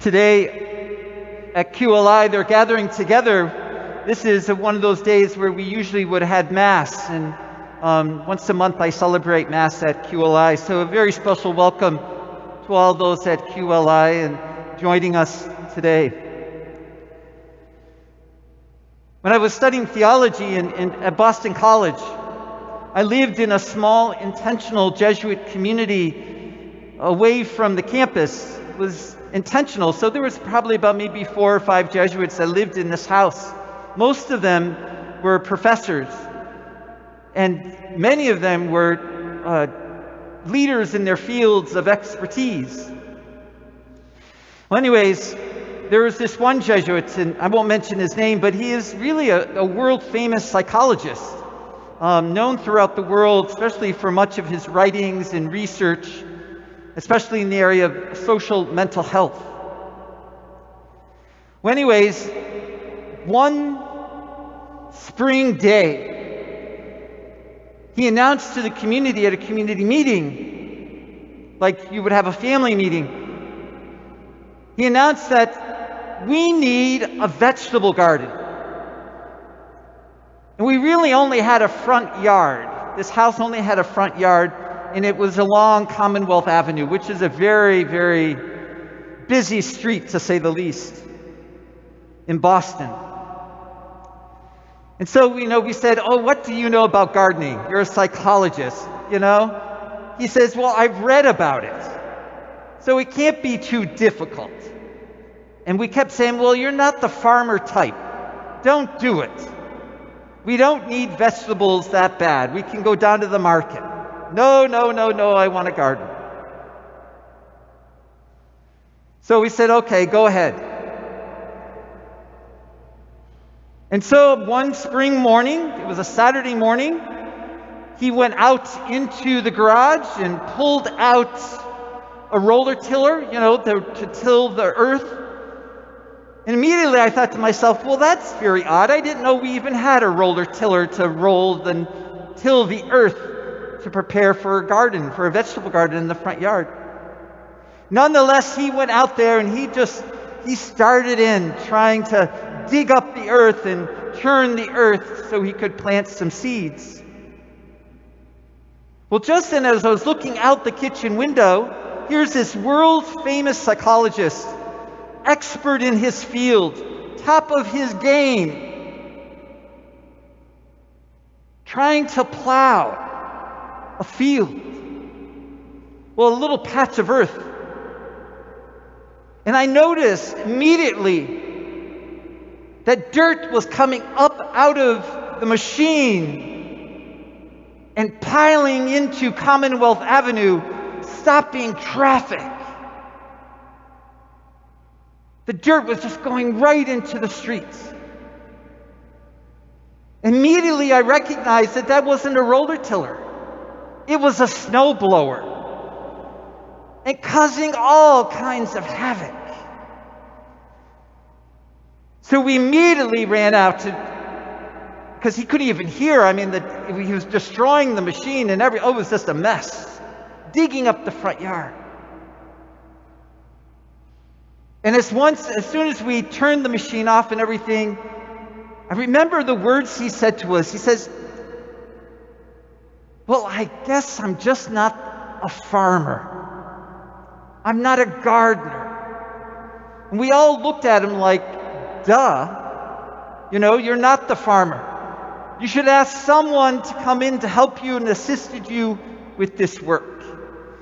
Today at QLI, they're gathering together. This is one of those days where we usually would have had Mass, and once a month I celebrate Mass at QLI. So a very special welcome to all those at QLI and joining us today. When I was studying theology at Boston College, I lived in a small, intentional Jesuit community away from the campus. It was intentional, so there was probably about maybe 4 or 5 Jesuits that lived in this house. Most of them were professors, and many of them were leaders in their fields of expertise. Well, anyways, there was this one Jesuit, and I won't mention his name, but he is really a world-famous psychologist, known throughout the world, especially for much of his writings and research, especially in the area of social mental health. Well, anyways, one spring day, he announced to the community at a community meeting, like you would have a family meeting, he announced that we need a vegetable garden. And we really only had a front yard. This house only had a front yard, and it was along Commonwealth Avenue, which is a very, very busy street, to say the least, in Boston. And so, we said, oh, what do you know about gardening? You're a psychologist, He says, well, I've read about it, so it can't be too difficult. And we kept saying, well, you're not the farmer type. Don't do it. We don't need vegetables that bad. We can go down to the market. No, I want a garden. So we said, okay, go ahead. And so one spring morning, it was a Saturday morning, he went out into the garage and pulled out a roller tiller, to till the earth. And immediately I thought to myself, well, that's very odd. I didn't know we even had a roller tiller to till the earth to prepare for a garden, for a vegetable garden in the front yard. Nonetheless, he went out there and he started in trying to dig up the earth and churn the earth so he could plant some seeds. Well, just then as I was looking out the kitchen window, here's this world-famous psychologist, expert in his field, top of his game, trying to plow a field, a little patch of earth. And I noticed immediately that dirt was coming up out of the machine and piling into Commonwealth Avenue, stopping traffic. The dirt was just going right into the streets. Immediately I recognized that wasn't a roller tiller. It was a snowblower, and causing all kinds of havoc. So we immediately ran out because he couldn't even hear. He was destroying the machine, and it was just a mess, digging up the front yard. And as soon as we turned the machine off and everything, I remember the words he said to us. He says, well, I guess I'm just not a farmer. I'm not a gardener. And we all looked at him like, duh. You're not the farmer. You should ask someone to come in to help you and assist you with this work.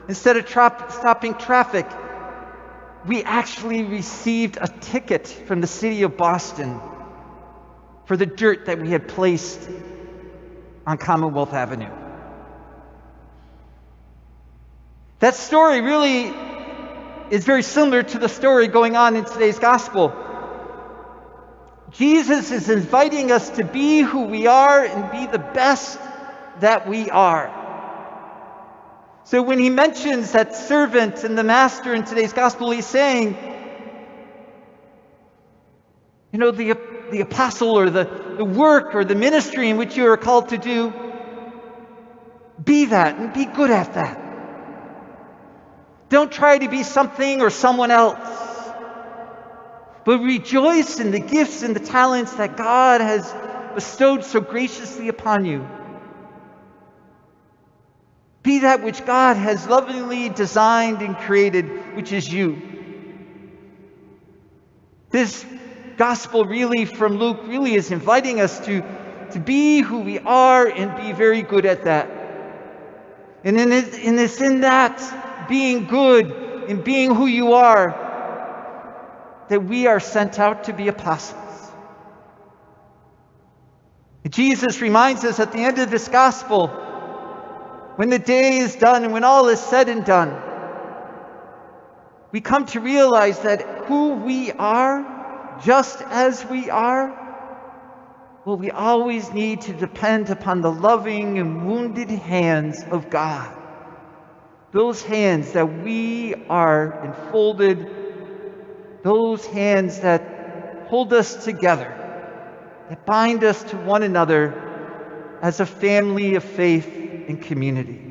Instead of stopping traffic, we actually received a ticket from the city of Boston for the dirt that we had placed on Commonwealth Avenue. That story really is very similar to the story going on in today's gospel. Jesus is inviting us to be who we are and be the best that we are. So when he mentions that servant and the master in today's gospel, he's saying, the apostle or the work or the ministry in which you are called to do, be that and be good at that. Don't try to be something or someone else. but rejoice in the gifts and the talents that God has bestowed so graciously upon you. Be that which God has lovingly designed and created, which is you. This gospel really from Luke really is inviting us to be who we are and be very good at that. And it's in that being good and being who you are that we are sent out to be apostles. Jesus reminds us at the end of this gospel, when the day is done and when all is said and done, we come to realize that who we are, just as we are, well, we always need to depend upon the loving and wounded hands of God. Those hands that we are enfolded, those hands that hold us together, that bind us to one another as a family of faith and community.